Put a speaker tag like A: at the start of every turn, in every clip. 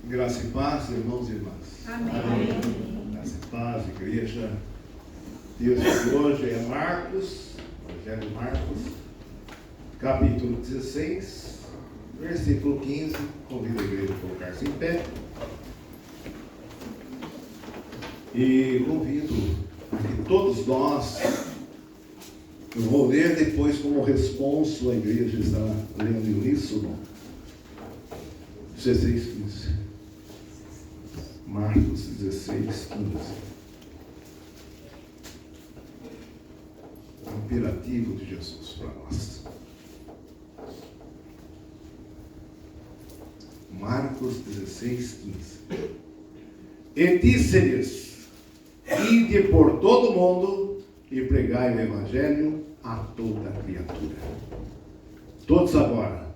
A: Graça e paz, irmãos e irmãs.
B: Amém.
A: Graça e paz, igreja. Deus de hoje é Marcos, Evangelho de Marcos, capítulo 16, versículo 15. Convido a igreja a colocar-se em pé. E convido a que todos nós, eu vou ler depois como responso, a igreja está lendo em uníssono. 16, 15. Marcos 16, 15. Imperativo de Jesus para nós. Marcos 16, 15. E disse-lhes: ide por todo o mundo e pregai o evangelho a toda criatura. Todos agora.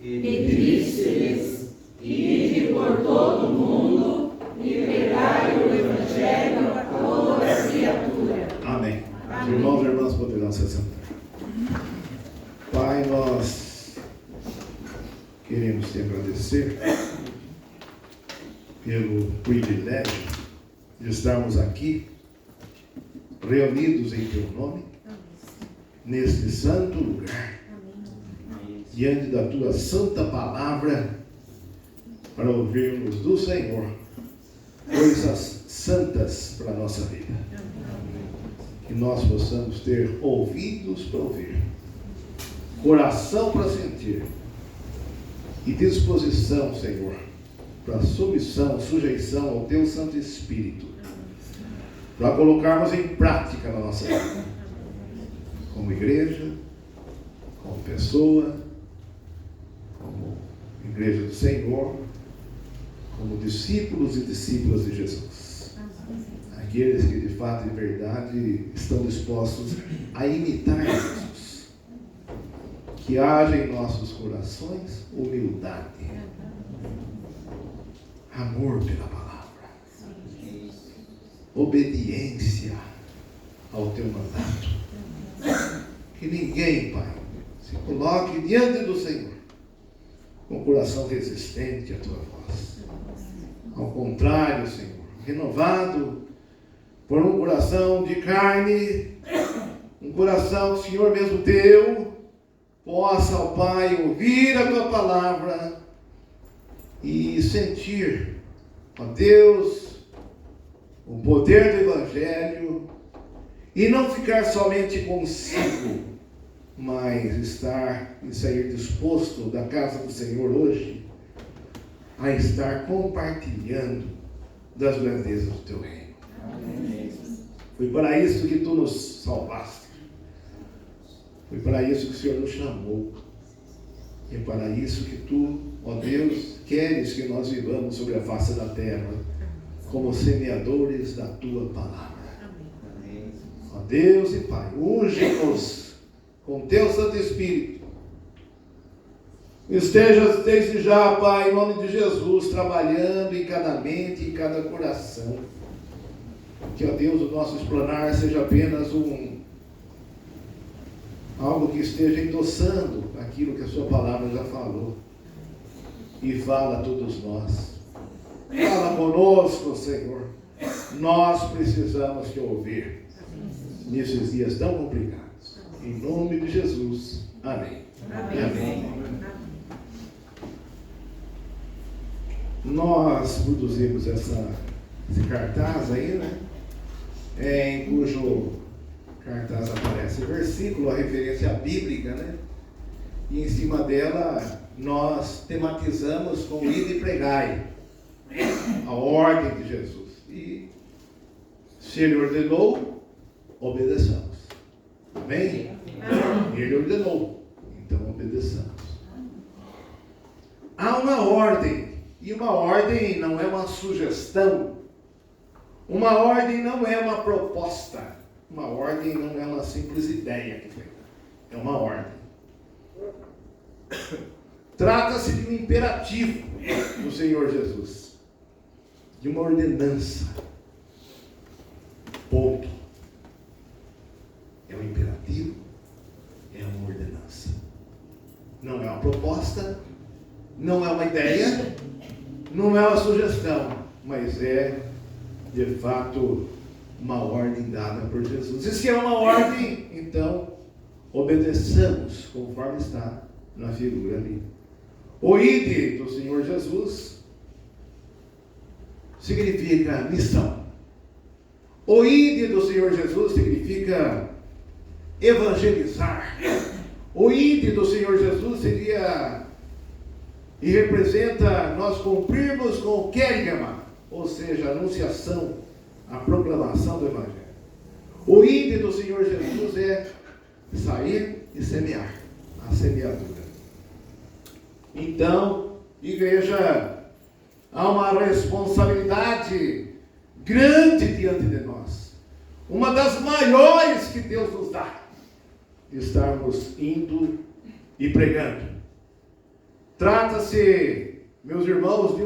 B: E disse-lhes: ide por todo o mundo e pregai o evangelho a toda criatura.
A: Amém.
B: Amém.
A: Irmãos e irmãs poderão se sentar. Pai, nós queremos te agradecer pelo privilégio de estarmos aqui, reunidos em teu nome, neste santo lugar, diante da tua santa palavra, para ouvirmos do Senhor coisas santas para a nossa vida. Que nós possamos ter ouvidos para ouvir, coração para sentir e disposição, Senhor, para submissão, sujeição ao teu Santo Espírito, para colocarmos em prática na nossa vida, como igreja, como pessoa, como igreja do Senhor, como discípulos e discípulas de Jesus. Aqueles que de fato e de verdade estão dispostos a imitar Jesus. Que haja em nossos corações humildade, amor pela palavra, obediência ao teu mandato. Que ninguém, Pai, se coloque diante do Senhor com o coração resistente à tua voz. Ao contrário, Senhor, renovado por um coração de carne, um coração que o Senhor mesmo teu, possa, ó Pai, ouvir a tua palavra e sentir, ó Deus, o poder do Evangelho e não ficar somente consigo, mas estar e sair disposto da casa do Senhor hoje a estar compartilhando das grandezas do teu reino. Amém. Foi para isso que tu nos salvaste. Foi para isso que o Senhor nos chamou. É para isso que tu, ó Deus, queres que nós vivamos sobre a face da terra como semeadores da tua palavra. Amém. Ó Deus e Pai, unge-nos com teu Santo Espírito. Esteja desde já, Pai, em nome de Jesus, trabalhando em cada mente, em cada coração. Que, ó Deus, o nosso explanar seja apenas algo que esteja endossando aquilo que a sua palavra já falou. E fala a todos nós. Fala conosco, Senhor. Nós precisamos te ouvir nesses dias tão complicados. Em nome de Jesus. Amém.
B: Amém.
A: Amém. Nós produzimos esse cartaz aí, né? Em cujo cartaz aparece o versículo, a referência bíblica, né? E em cima dela nós tematizamos com ide e pregai, a ordem de Jesus. E se ele ordenou, obedeçamos. Amém? Amém. Ele ordenou, então obedeçamos. Há uma ordem. E uma ordem não é uma sugestão. Uma ordem não é uma proposta. Uma ordem não é uma simples ideia que foi. É uma ordem. Trata-se de um imperativo do Senhor Jesus. De uma ordenança. Ponto. É um imperativo. É uma ordenança. Não é uma proposta. Não é uma ideia. não é uma sugestão, mas é, de fato, uma ordem dada por Jesus. E se é uma ordem, então, obedeçamos, conforme está na figura ali. O ide do Senhor Jesus significa missão. O ide do Senhor Jesus significa evangelizar. O ide do Senhor Jesus seria e representa nós cumprirmos com o querigma, ou seja, a anunciação, a proclamação do Evangelho. O ide do Senhor Jesus é sair e semear, a semeadura. Então, igreja, há uma responsabilidade grande diante de nós. Uma das maiores que Deus nos dá. Estarmos indo e pregando. Trata-se, meus irmãos, de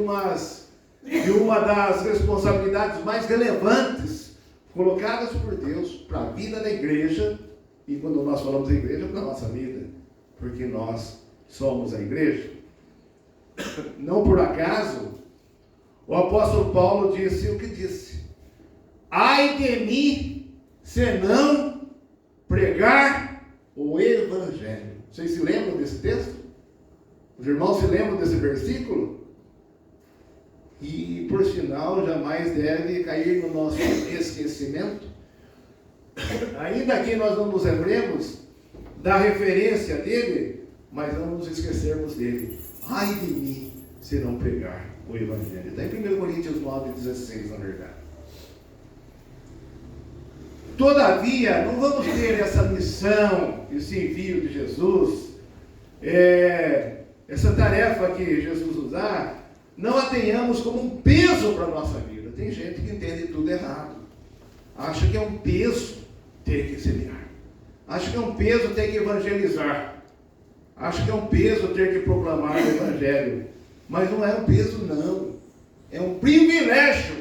A: uma das responsabilidades mais relevantes colocadas por Deus para a vida da igreja. E quando nós falamos da igreja, para a nossa vida, porque nós somos a igreja. Não por acaso, o apóstolo Paulo disse o que disse: ai de mim, se não pregar o Evangelho. Vocês se lembram desse texto? Os irmãos se lembram desse versículo? E, por sinal, jamais deve cair no nosso esquecimento. Ainda que nós não nos lembremos da referência dele, mas não nos esquecermos dele. Ai de mim, se não pregar o Evangelho. Está em 1 Coríntios 9,16, na verdade. Todavia, não vamos ter essa missão, esse envio de Jesus, essa tarefa que Jesus nos dá, não a tenhamos como um peso para a nossa vida. Tem gente que entende tudo errado. Acha que é um peso ter que semear. Acha que é um peso ter que evangelizar. Acha que é um peso ter que proclamar o Evangelho. Mas não é um peso, não. É um privilégio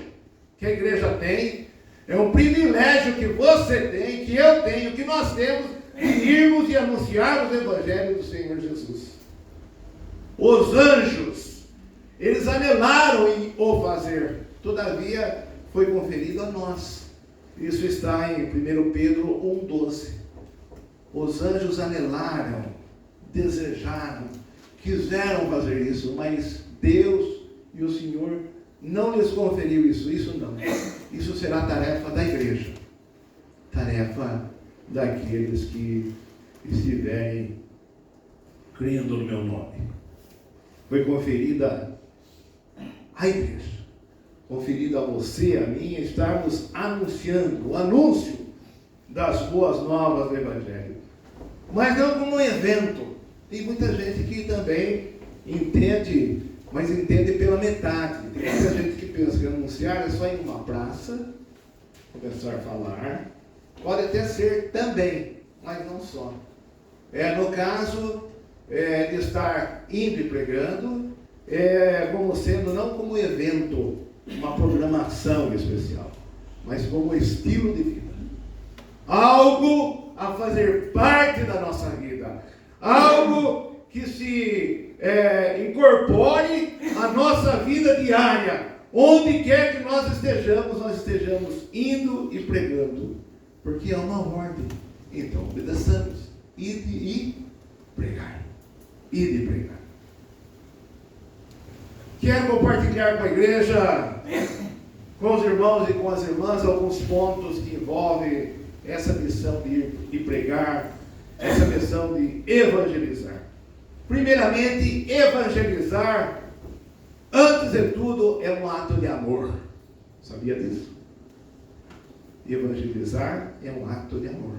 A: que a igreja tem. É um privilégio que você tem, que eu tenho, que nós temos, de irmos e anunciarmos o Evangelho do Senhor Jesus. Os anjos, eles anelaram em o fazer, todavia foi conferido a nós. Isso está em 1 Pedro 1,12. Os anjos anelaram, desejaram, quiseram fazer isso, mas Deus e o Senhor não lhes conferiu isso. Isso não. Isso será tarefa da igreja, tarefa daqueles que estiverem crendo no meu nome. Foi conferida à igreja, conferida a você, a mim, estarmos anunciando o anúncio das boas novas do Evangelho. Mas não como um evento. Tem muita gente que também entende, mas entende pela metade. Tem muita gente que pensa que anunciar é só ir numa praça, começar a falar. Pode até ser também, mas não só. No caso de estar indo e pregando, como sendo não como evento, uma programação especial, mas como estilo de vida. Algo a fazer parte da nossa vida. Algo que se incorpore à nossa vida diária. Onde quer que nós estejamos indo e pregando. Porque é uma ordem. Então obedeçamos. Ide e pregar. Ide e pregar. Quero compartilhar com a igreja, com os irmãos e com as irmãs, alguns pontos que envolvem essa missão de ir e pregar, essa missão de evangelizar. Primeiramente, evangelizar, antes de tudo, é um ato de amor. Sabia disso? Evangelizar é um ato de amor.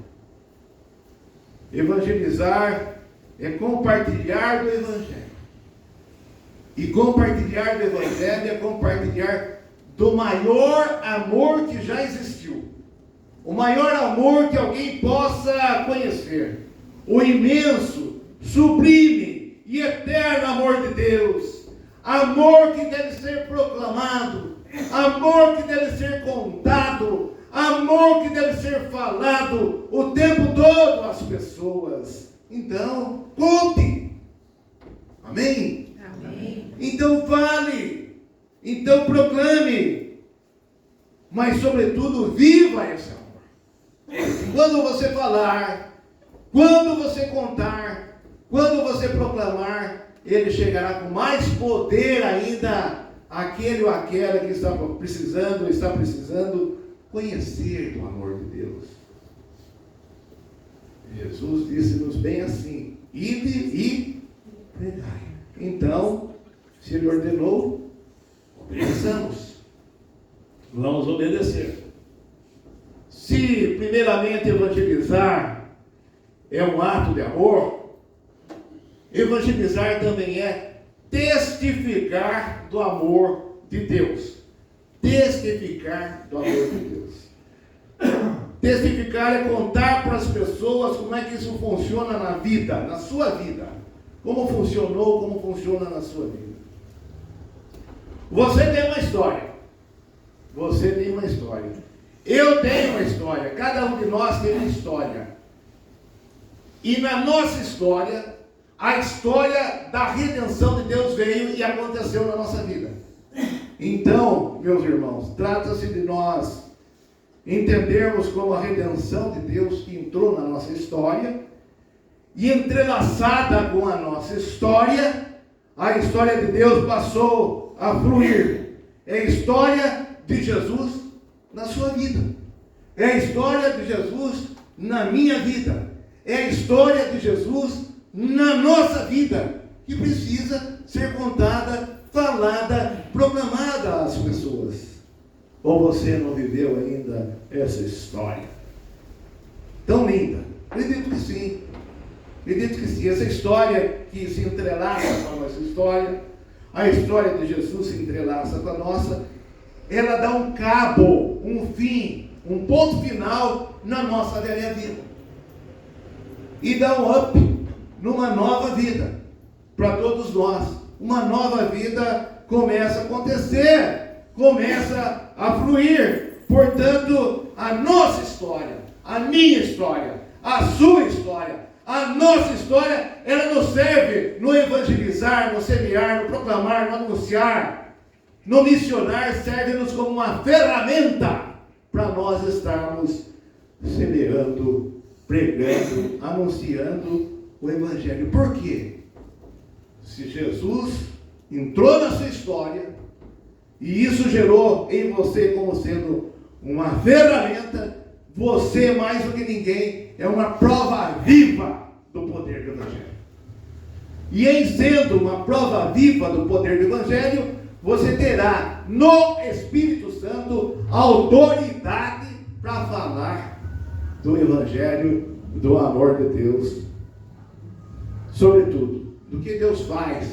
A: Evangelizar é compartilhar do Evangelho. E compartilhar do Evangelho é compartilhar do maior amor que já existiu. O maior amor que alguém possa conhecer. O imenso, sublime e eterno amor de Deus. Amor que deve ser proclamado. Amor que deve ser contado. Amor que deve ser falado o tempo todo às pessoas. Então, conte. Amém?
B: Amém.
A: Então fale. Então proclame, mas sobretudo viva esse amor. Quando você falar, quando você contar, quando você proclamar, ele chegará com mais poder ainda aquele ou aquela que está precisando conhecer do amor de Deus. Jesus disse-nos bem assim: ide e pregai. Então, se ele ordenou, obedeçamos. Vamos obedecer. Se primeiramente evangelizar é um ato de amor, evangelizar também é testificar do amor de Deus. Testificar do amor de Deus. Testificar é contar para as pessoas como é que isso funciona na vida, na sua vida. Como funcionou, como funciona na sua vida. Você tem uma história. Você tem uma história. Eu tenho uma história. Cada um de nós tem uma história. E na nossa história, a história da redenção de Deus veio e aconteceu na nossa vida. Então, meus irmãos, trata-se de nós entendermos como a redenção de Deus que entrou na nossa história e entrelaçada com a nossa história, a história de Deus passou a fluir. É a história de Jesus na sua vida. É a história de Jesus na minha vida. É a história de Jesus na nossa vida, que precisa ser contada, falada, proclamada às pessoas. Ou você não viveu ainda essa história tão linda? Acredito que sim. Acredito que sim. Essa história que se entrelaça com a nossa história, a história de Jesus se entrelaça com a nossa, ela dá um cabo, um fim, um ponto final na nossa velha vida. E dá um up numa nova vida para todos nós. Uma nova vida começa a acontecer, começa a fluir. Portanto, a nossa história, a minha história, a sua história, a nossa história, ela nos serve no evangelizar, no semear, no proclamar, no anunciar, no missionar, serve-nos como uma ferramenta para nós estarmos semeando, pregando, anunciando o evangelho. Por quê? Se Jesus entrou na sua história e isso gerou em você como sendo uma ferramenta, você mais do que ninguém é uma prova viva do poder do evangelho. E em sendo uma prova viva do poder do evangelho, você terá no Espírito Santo autoridade para falar do evangelho, do amor de Deus, sobretudo do que Deus faz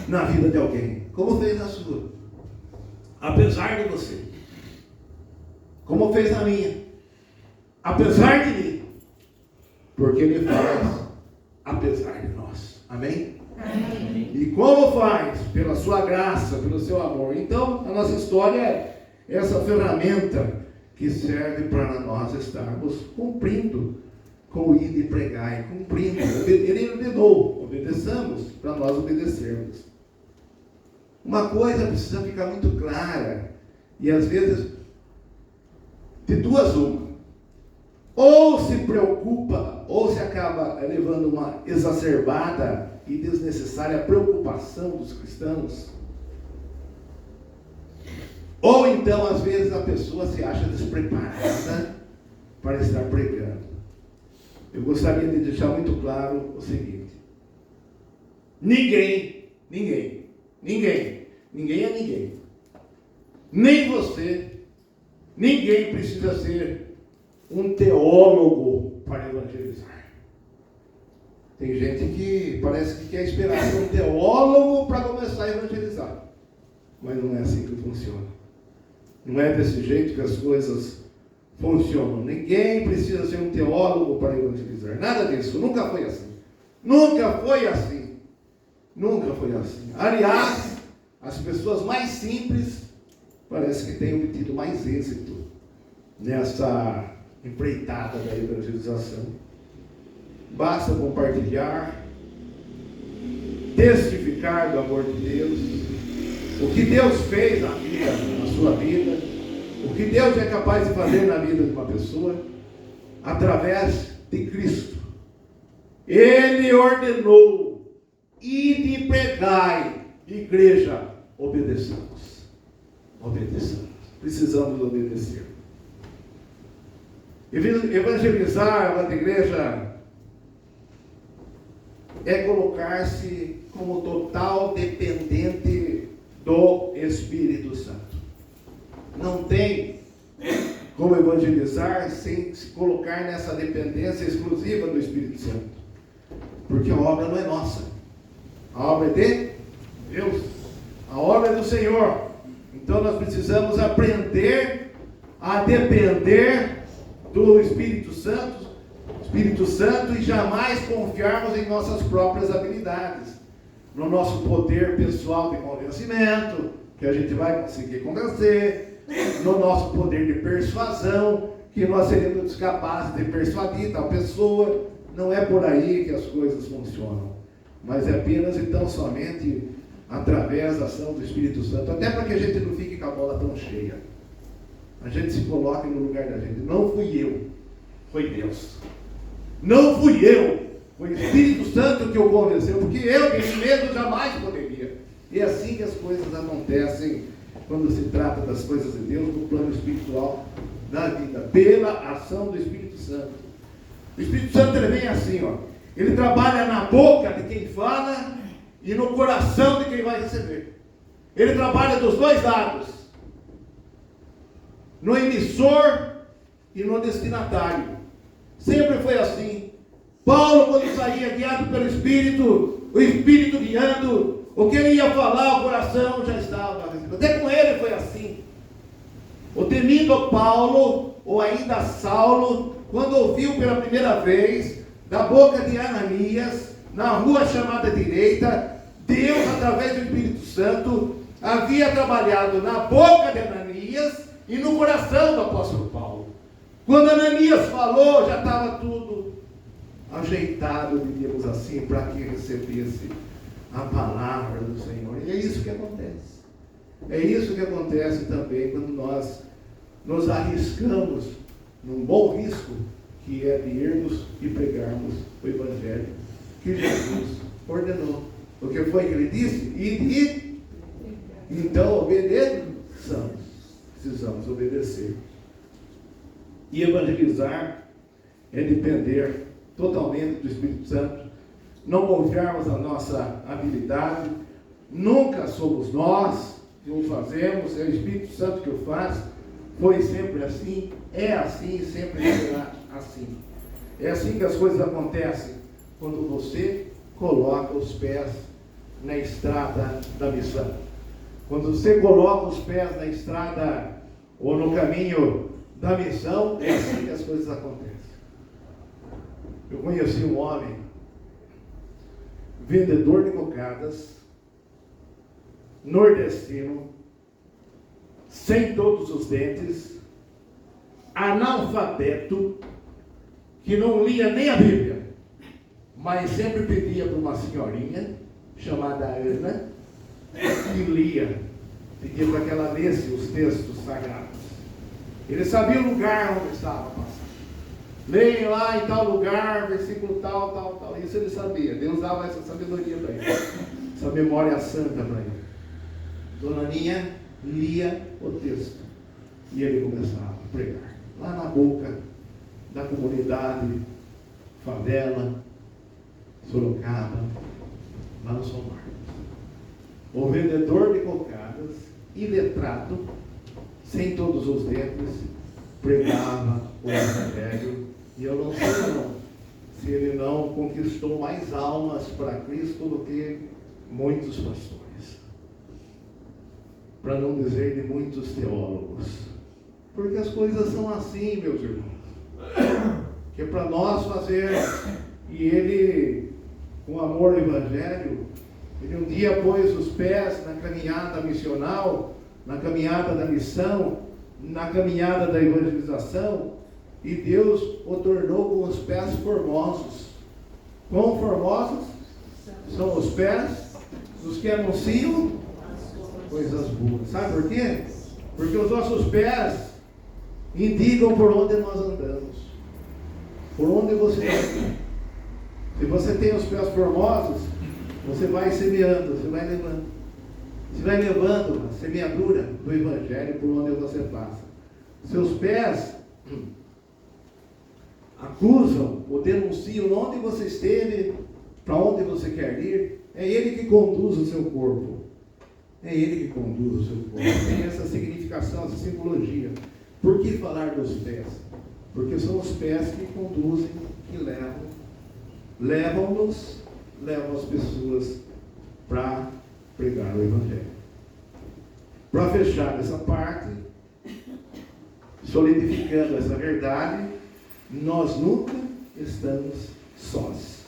A: na vida de alguém, como fez na sua, apesar de você, como fez na minha, apesar de mim, porque Ele faz apesar de nós. Amém?
B: Amém.
A: E como faz? Pela sua graça, pelo seu amor. Então, a nossa história é essa ferramenta que serve para nós estarmos cumprindo com o ir e pregar, cumprindo. Ele ordenou, obedeçamos para nós obedecermos. Uma coisa precisa ficar muito clara, e às vezes de duas uma. Ou se preocupa, ou se acaba levando uma exacerbada e desnecessária preocupação dos cristãos. Ou então, às vezes, a pessoa se acha despreparada para estar pregando. Eu gostaria de deixar muito claro o seguinte: ninguém é ninguém. Nem você, ninguém precisa ser um teólogo para evangelizar. Tem gente que parece que quer esperar ser um teólogo para começar a evangelizar. Mas não é assim que funciona. Não é desse jeito que as coisas funcionam. Ninguém precisa ser um teólogo para evangelizar. Nada disso. Nunca foi assim. Nunca foi assim. Nunca foi assim. Aliás, as pessoas mais simples parece que têm obtido mais êxito nessa empreitada da evangelização. Basta compartilhar, testificar do amor de Deus, o que Deus fez na sua vida, o que Deus é capaz de fazer na vida de uma pessoa, através de Cristo. Ele ordenou: ide e pregai, igreja, obedeçamos. Obedeçamos. Precisamos obedecer. Evangelizar a igreja é colocar-se como total dependente do Espírito Santo. Não tem como evangelizar sem se colocar nessa dependência exclusiva do Espírito Santo. Porque a obra não é nossa. A obra é de Deus. A obra é do Senhor. Então nós precisamos aprender a depender do Espírito Santo, e jamais confiarmos em nossas próprias habilidades, no nosso poder pessoal de convencimento, que a gente vai conseguir convencer, no nosso poder de persuasão, que nós seremos capazes de persuadir tal pessoa. Não é por aí que as coisas funcionam, mas é apenas e tão somente através da ação do Espírito Santo, até para que a gente não fique com a bola tão cheia. A gente se coloque no lugar da gente. Não fui eu, foi Deus. Não fui eu, foi o Espírito Santo que o convenceu, porque eu de mim mesmo jamais poderia. E é assim que as coisas acontecem quando se trata das coisas de Deus no plano espiritual da vida, pela ação do Espírito Santo. O Espírito Santo, ele vem assim, ó. Ele trabalha na boca de quem fala e no coração de quem vai receber. Ele trabalha dos dois lados, no emissor e no destinatário. Sempre foi assim. Paulo, quando saía guiado pelo Espírito, o Espírito guiando, o que ele ia falar, o coração já estava. Até com ele foi assim. O temido Paulo, ou ainda Saulo, quando ouviu pela primeira vez, da boca de Ananias, na rua chamada Direita, Deus, através do Espírito Santo, havia trabalhado na boca de Ananias e no coração do apóstolo Paulo. Quando Ananias falou, já estava tudo ajeitado, diríamos assim, para que recebesse a palavra do Senhor. E é isso que acontece. É isso que acontece também quando nós nos arriscamos num bom risco, que é de irmos e pregarmos o Evangelho que Jesus ordenou. O que foi que ele disse? Ide. Então obedeçamos. Precisamos obedecer. E evangelizar é depender totalmente do Espírito Santo. Não confiarmos na nossa habilidade. Nunca somos nós que o fazemos, é o Espírito Santo que o faz. Foi sempre assim, é assim e sempre será assim. É assim que as coisas acontecem quando você coloca os pés na estrada da missão. Quando você coloca os pés na estrada ou no caminho da missão, é assim que as coisas acontecem. Eu conheci um homem, vendedor de cocadas, nordestino, sem todos os dentes, analfabeto, que não lia nem a Bíblia, mas sempre pedia para uma senhorinha chamada Ana, que lia, pedia para que ela lesse os textos sagrados. Ele sabia o lugar onde estava passando. Leia lá em tal lugar, versículo tal, tal, tal. Isso ele sabia. Deus dava essa sabedoria para ele, essa memória santa para ele. Dona Aninha lia o texto e ele começava a pregar lá na boca da comunidade, favela, Sorocaba, lá no São Marcos. O vendedor de cocadas, iletrado, sem todos os dentes, pregava o Evangelho. E eu não sei não, se ele não conquistou mais almas para Cristo do que muitos pastores, para não dizer de muitos teólogos, porque as coisas são assim, meus irmãos, que é para nós fazer. E ele, com amor ao Evangelho, ele um dia pôs os pés na caminhada missional, na caminhada da missão, na caminhada da evangelização, e Deus o tornou com os pés formosos. Quão formosos são os pés dos que anunciam o coisas boas. Sabe por quê? Porque os nossos pés indicam por onde nós andamos. Por onde você anda. Se você tem os pés formosos, você vai semeando, você vai levando. Você vai levando a semeadura do Evangelho por onde você passa. Seus pés acusam ou denunciam onde você esteve, para onde você quer ir. É Ele que conduz o seu corpo. É Ele que conduz o seu corpo. Tem essa significação, essa simbologia. Por que falar dos pés? Porque são os pés que conduzem, que levam as pessoas para pregar o Evangelho. Para fechar essa parte, solidificando essa verdade, nós nunca estamos sós.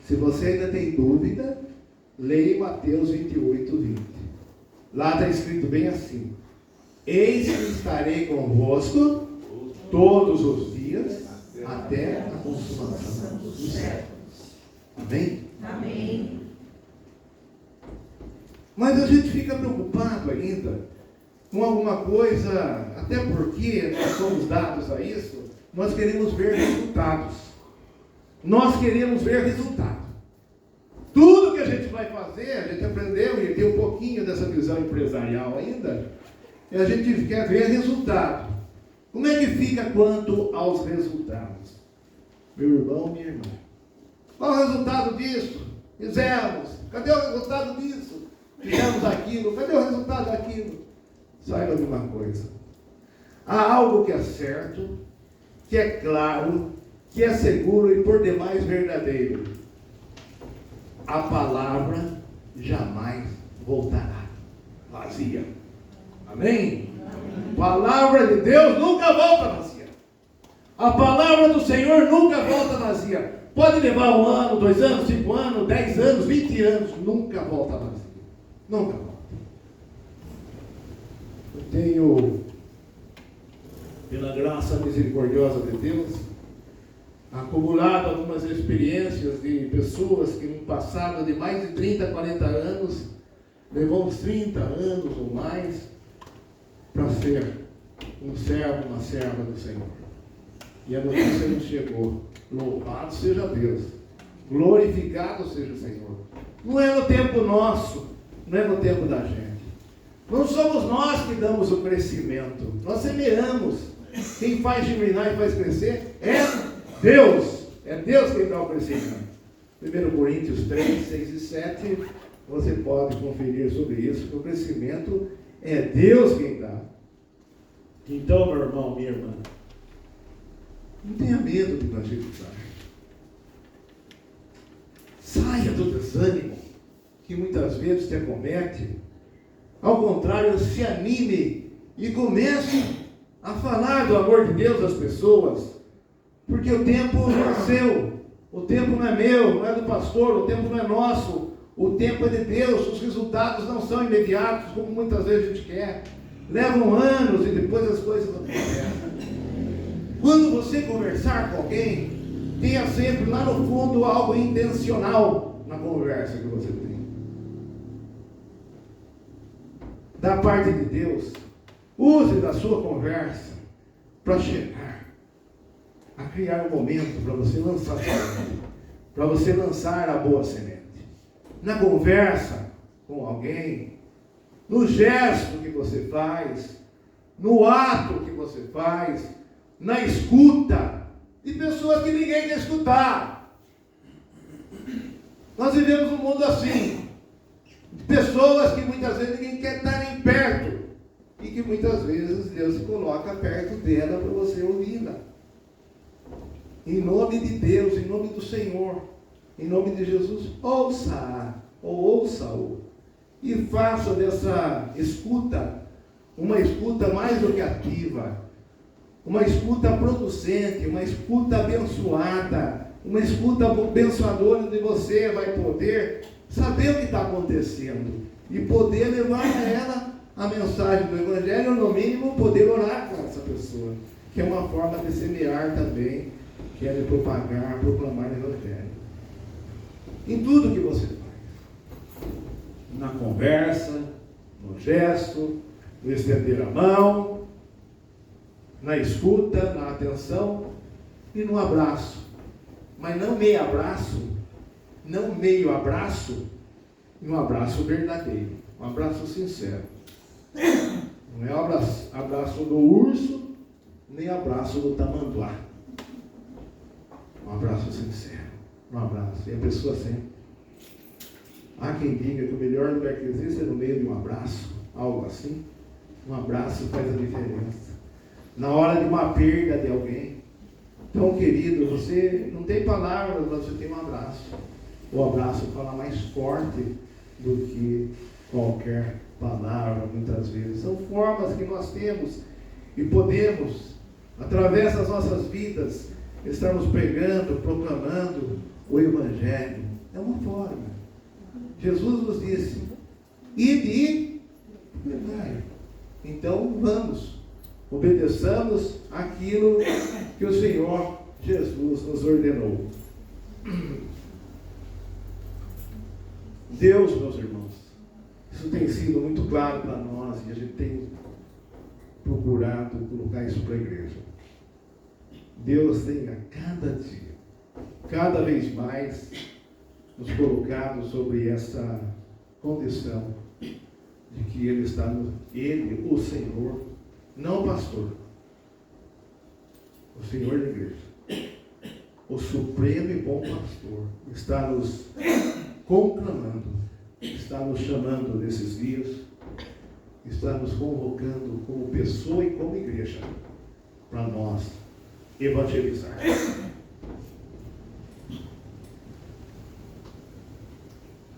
A: Se você ainda tem dúvida, leia Mateus 28, 20. Lá está escrito bem assim: eis que estarei convosco todos os dias até a consumação dos séculos. Amém?
B: Amém.
A: Mas a gente fica preocupado ainda com alguma coisa, até porque nós somos dados a isso, nós queremos ver resultados. Nós queremos ver resultado. Tudo que a gente vai fazer, a gente aprendeu e tem um pouquinho dessa visão empresarial ainda, e a gente quer ver resultado. Como é que fica quanto aos resultados? Meu irmão, minha irmã, qual o resultado disso? Fizemos. Cadê o resultado disso? Fizemos aquilo. Cadê o resultado daquilo? Saiba de uma coisa. Há algo que é certo, que é claro, que é seguro e por demais verdadeiro. A palavra jamais voltará vazia. Amém? A palavra de Deus nunca volta vazia. A palavra do Senhor nunca volta vazia. Pode levar 1 ano, 2 anos, 5 anos, 10 anos, 20 anos, nunca volta vazia. Nunca volta. Eu tenho, pela graça misericordiosa de Deus, acumulado algumas experiências de pessoas que no passado de mais de 30, 40 anos, levou uns 30 anos ou mais para ser um servo, uma serva do Senhor. E a notícia não chegou. Louvado seja Deus. Glorificado seja o Senhor. Não é no tempo nosso, não é no tempo da gente. Não somos nós que damos o crescimento. Nós semeamos. Quem faz germinar e faz crescer é Deus. É Deus quem dá o crescimento. 1 Coríntios 3, 6 e 7, você pode conferir sobre isso, que o crescimento é Deus quem dá. Então, meu irmão, minha irmã, não tenha medo de evangelizar. Saia do desânimo que muitas vezes te acomete. Ao contrário, se anime e comece a falar do amor de Deus às pessoas. Porque o tempo não é seu, o tempo não é meu, não é do pastor, o tempo não é nosso, o tempo é de Deus. Os resultados não são imediatos, como muitas vezes a gente quer. Levam anos e depois as coisas acontecem. Quando você conversar com alguém, tenha sempre lá no fundo algo intencional na conversa que você tem. Da parte de Deus, use da sua conversa para chegar a criar um momento para você lançar semente, para você lançar a boa semente. Na conversa com alguém, no gesto que você faz, no ato que você faz, na escuta de pessoas que ninguém quer escutar. Nós vivemos um mundo assim, de pessoas que muitas vezes ninguém quer estar nem perto, e que muitas vezes Deus se coloca perto dela para você ouvi-la. Em nome de Deus, em nome do Senhor, em nome de Jesus, ouça-a, ou ouça-o, e faça dessa escuta uma escuta mais do que ativa, uma escuta producente, uma escuta abençoada, uma escuta abençoadora, onde você vai poder saber o que está acontecendo e poder levar a ela a mensagem do Evangelho, ou no mínimo poder orar com essa pessoa, que é uma forma de semear também, que é de propagar, proclamar o Evangelho. Em tudo que você faz, na conversa, no gesto, no estender a mão, na escuta, na atenção e no abraço. Mas não meio abraço, não meio abraço, e um abraço verdadeiro, um abraço sincero. Não é o abraço do urso, nem abraço do tamanduá. Um abraço sincero, um abraço. E a pessoa sempre. Há quem diga que o melhor lugar que existe é no meio de um abraço, algo assim. Um abraço faz a diferença. Na hora de uma perda de alguém, então, querido, você não tem palavras, mas você tem um abraço. O abraço fala mais forte do que qualquer palavra, muitas vezes. São formas que nós temos e podemos, através das nossas vidas, estarmos pregando, proclamando o Evangelho. É uma forma. Jesus nos disse, ide e pregai. Então, vamos. Obedeçamos aquilo que o Senhor Jesus nos ordenou. Deus, meus irmãos, isso tem sido muito claro para nós e a gente tem procurado colocar isso para a igreja. Deus tem a cada dia, cada vez mais, nos colocado sobre essa condição de que Ele está Ele, o Senhor, não o pastor, o Senhor da igreja, o supremo e bom pastor, está nos conclamando, está nos chamando nesses dias, está nos convocando como pessoa e como igreja, para nós evangelizar.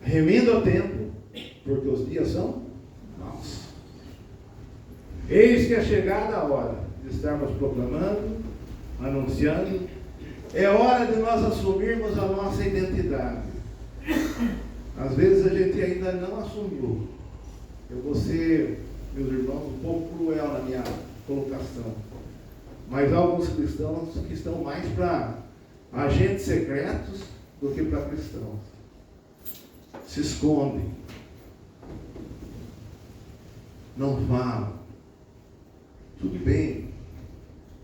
A: Remenda o tempo, porque os dias são maus. Eis que é chegada a hora de estarmos proclamando, anunciando. É hora de nós assumirmos a nossa identidade. Às vezes a gente ainda não assumiu. Eu vou ser, meus irmãos, um pouco cruel na minha colocação. Mas há alguns cristãos que estão mais para agentes secretos do que para cristãos. Se escondem. Não falam. Tudo bem,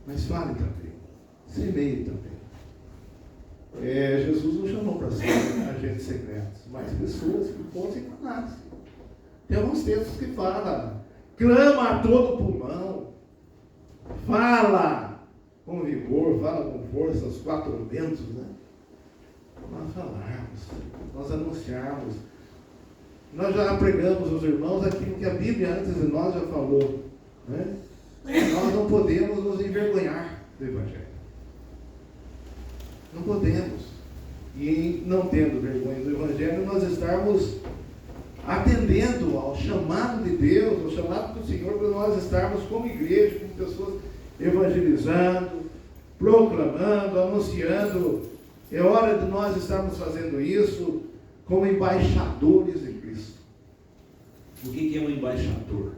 A: mas fale também, semeie também. Jesus não chamou para ser agentes secretos, mas pessoas que fossem falassem. Tem alguns textos que falam, clama a todo pulmão, fala com vigor, fala com força, os quatro ventos, né? Nós falarmos, nós anunciarmos. Nós já pregamos aos irmãos aquilo que a Bíblia antes de nós já falou, né? Nós não podemos nos envergonhar do Evangelho. Não podemos. E não tendo vergonha do Evangelho, nós estarmos atendendo ao chamado de Deus, ao chamado do Senhor, para nós estarmos como igreja, como pessoas evangelizando, proclamando, anunciando. É hora de nós estarmos fazendo isso como embaixadores de Cristo. O que é um embaixador?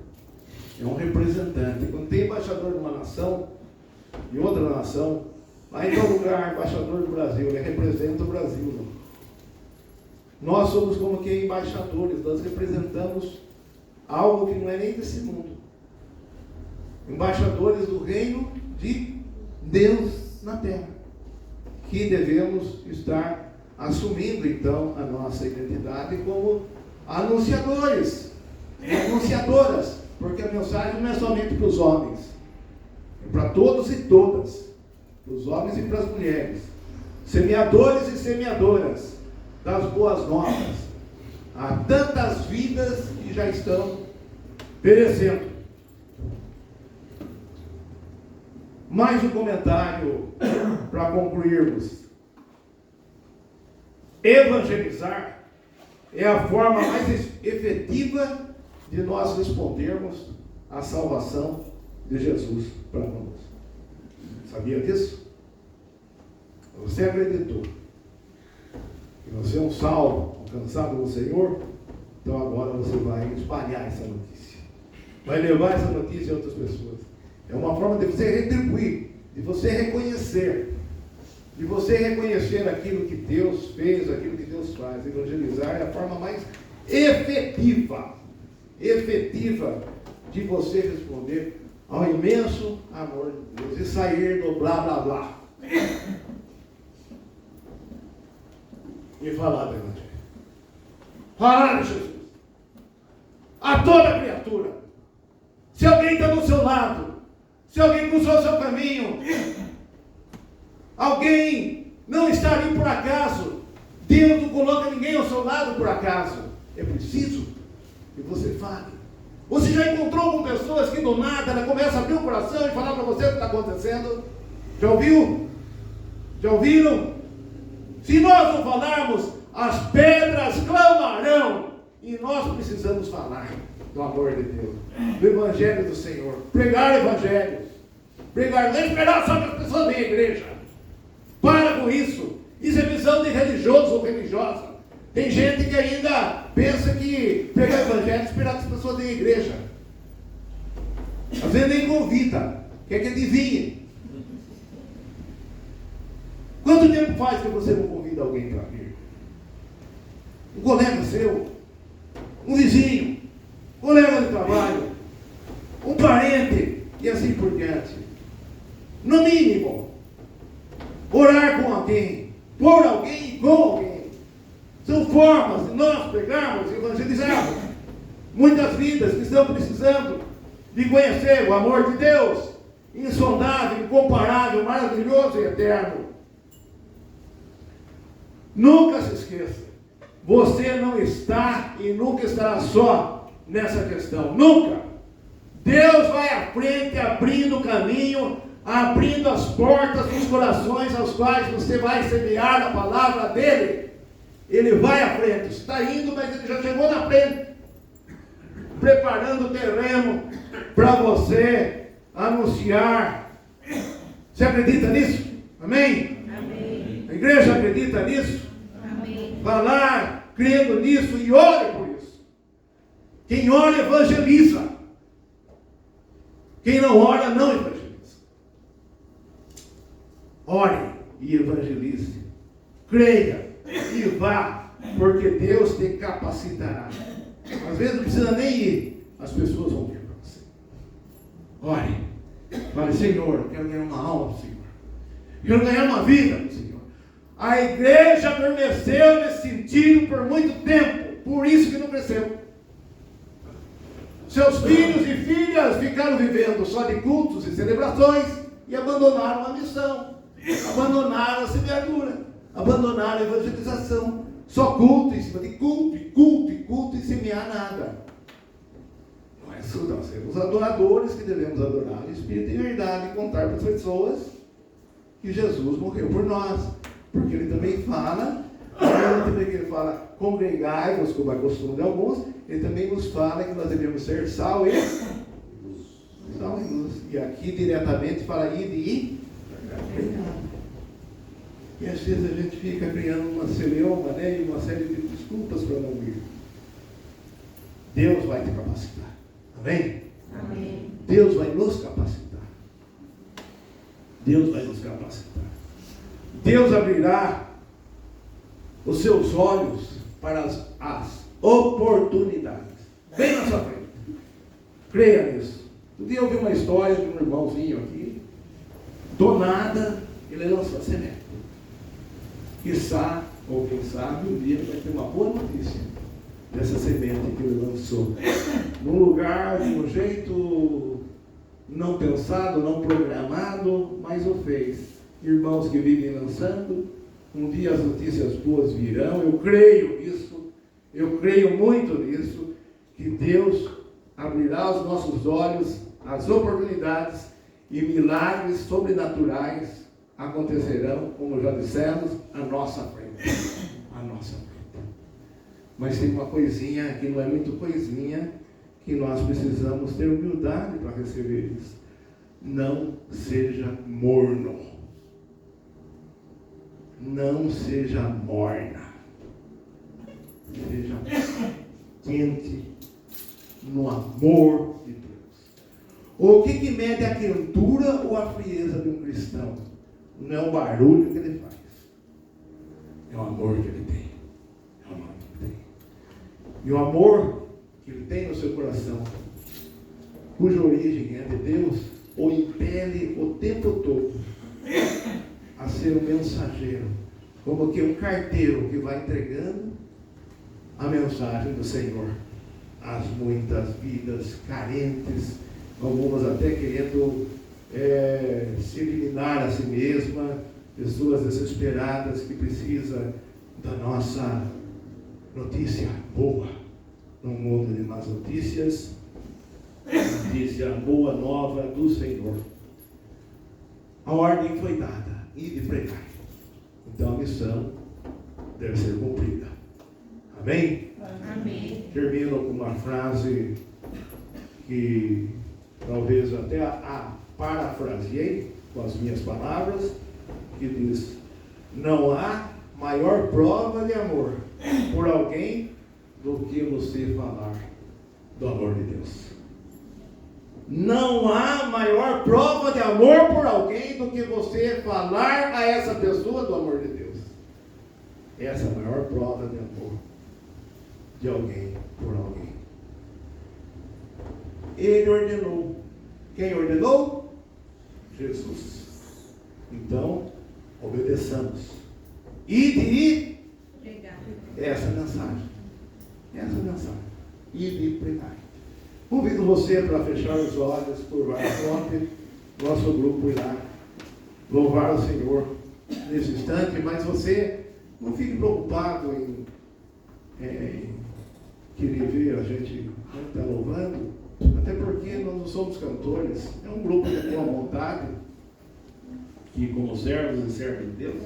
A: É um representante. Quando tem embaixador de uma nação e outra nação, lá em todo lugar, embaixador do Brasil, ele representa o Brasil. Não? Nós somos como que embaixadores, nós representamos algo que não é nem desse mundo. Embaixadores do reino de Deus na terra, que devemos estar assumindo então a nossa identidade como anunciadores e anunciadoras. Porque a mensagem não é somente para os homens, é para todos e todas, para os homens e para as mulheres, semeadores e semeadoras das boas novas. Há tantas vidas que já estão perecendo. Mais um comentário para concluirmos. Evangelizar é a forma mais efetiva de nós respondermos à salvação de Jesus para nós. Sabia disso? Você acreditou que você é um salvo, alcançado do Senhor? Então agora você vai espalhar essa notícia. Vai levar essa notícia a outras pessoas. É uma forma de você retribuir, de você reconhecer, aquilo que Deus fez, aquilo que Deus faz. Evangelizar é a forma mais efetiva efetiva de você responder ao imenso amor de Deus e sair do blá blá blá e falar do Evangelho. Falar de Jesus a toda criatura. Se alguém está do seu lado, se alguém cruzou o seu caminho, alguém não está ali por acaso, Deus não coloca ninguém ao seu lado por acaso. É preciso que você fale. Você já encontrou com pessoas que do nada ela começa a abrir o coração e falar para você o que está acontecendo? Já ouviu? Já ouviram? Se nós não falarmos, as pedras clamarão. E nós precisamos falar do amor de Deus, do Evangelho do Senhor. Pregar o Evangelho. Pregar, não é esperar só que as pessoas venham à igreja. Para com isso. Isso é visão de religioso ou religiosa. Tem gente que ainda pensa que pregar o Evangelho é esperar que as pessoas venham à igreja. Às vezes nem convida, quer que adivinhe. Quanto tempo faz que você não convida alguém para vir? Um colega seu, um vizinho, um colega de trabalho, um parente e assim por diante. No mínimo, orar com alguém, por alguém e com alguém. São formas de nós pregarmos e evangelizarmos muitas vidas que estão precisando de conhecer o amor de Deus, insondável, incomparável, maravilhoso e eterno. Nunca se esqueça, você não está e nunca estará só nessa questão, nunca. Deus vai à frente, abrindo o caminho, abrindo as portas dos corações aos quais você vai semear a palavra dele. Ele vai à frente, está indo, mas ele já chegou na frente, preparando o terreno para você anunciar. Você acredita nisso? Amém?
B: Amém.
A: A igreja acredita nisso?
B: Amém.
A: Falar, crendo nisso e ore por isso. Quem ora evangeliza. Quem não ora não evangeliza. Ore e evangelize. Creia e vá, porque Deus te capacitará. Às vezes não precisa nem ir, as pessoas vão vir para você. Ore, fale: Senhor, eu quero ganhar uma alma, Senhor. Eu quero ganhar uma vida, Senhor. A igreja adormeceu nesse sentido por muito tempo, por isso que não cresceu. Seus filhos e filhas ficaram vivendo só de cultos e celebrações e abandonaram a missão, abandonaram a semeadura, abandonaram a evangelização. Só culto em cima de culto, e culto, e culto, e semear nada. Nós somos adoradores que devemos adorar em espírito e verdade e contar para as pessoas que Jesus morreu por nós. Porque ele também fala, ele fala, congregai-vos, como é costume de alguns, ele também nos fala que nós devemos ser sal e luz. E aqui diretamente fala ide e pregar. E às vezes a gente fica criando uma celeuma, né, e uma série de desculpas para não ir. Deus vai te capacitar. Amém?
B: Amém.
A: Deus vai nos capacitar. Deus vai nos capacitar. Deus abrirá os seus olhos para as oportunidades. Bem na sua frente. Creia nisso. Um dia eu vi uma história de um irmãozinho aqui. Do nada, ele lançou a semente. Quizá, ou quem sabe, um dia vai ter uma boa notícia dessa semente que ele lançou. Num lugar, de um jeito não pensado, não programado, mas o fez. Irmãos que vivem lançando, um dia as notícias boas virão. Eu creio nisso, eu creio muito nisso, que Deus abrirá os nossos olhos, as oportunidades e milagres sobrenaturais acontecerão, como já dissemos, à nossa frente. À nossa frente. Mas tem uma coisinha, que não é muito coisinha, que nós precisamos ter humildade para receber isso. Não seja morno. Não seja morna. Seja quente no amor de Deus. O que mede a quentura ou a frieza de um cristão? Não é o barulho que ele faz, é o amor que ele tem. É o amor que ele tem. E o amor que que ele tem no seu coração, cuja origem é de Deus, o impele o tempo todo a ser um mensageiro, como que um carteiro que vai entregando a mensagem do Senhor às muitas vidas carentes, algumas até querendo se eliminar a si mesma, pessoas desesperadas que precisam da nossa notícia boa, num mundo de más notícias, notícia boa nova do Senhor. A ordem foi dada, ide pregar. Então a missão deve ser cumprida. Amém?
B: Amém.
A: Termino com uma frase que talvez até a parafraseei com as minhas palavras, que diz: não há maior prova de amor por alguém do que você falar do amor de Deus. Não há maior prova de amor por alguém do que você falar a essa pessoa do amor de Deus. Essa é a maior prova de amor de alguém por alguém. Ele ordenou. Quem ordenou? Jesus. Então, obedeçamos. Ide
B: Pregar.
A: essa mensagem. Essa mensagem. Ide pregar. Convido você para fechar os olhos, curvar a fronte. Nosso grupo irá louvar o Senhor nesse instante, mas você não fique preocupado em querer ver a gente estar louvando, até porque nós não somos cantores, é um grupo de boa vontade, que como servos e servas de Deus,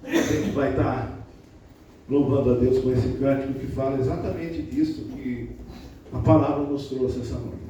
A: a gente vai estar louvando a Deus com esse cântico que fala exatamente disso que a palavra nos trouxe essa noite.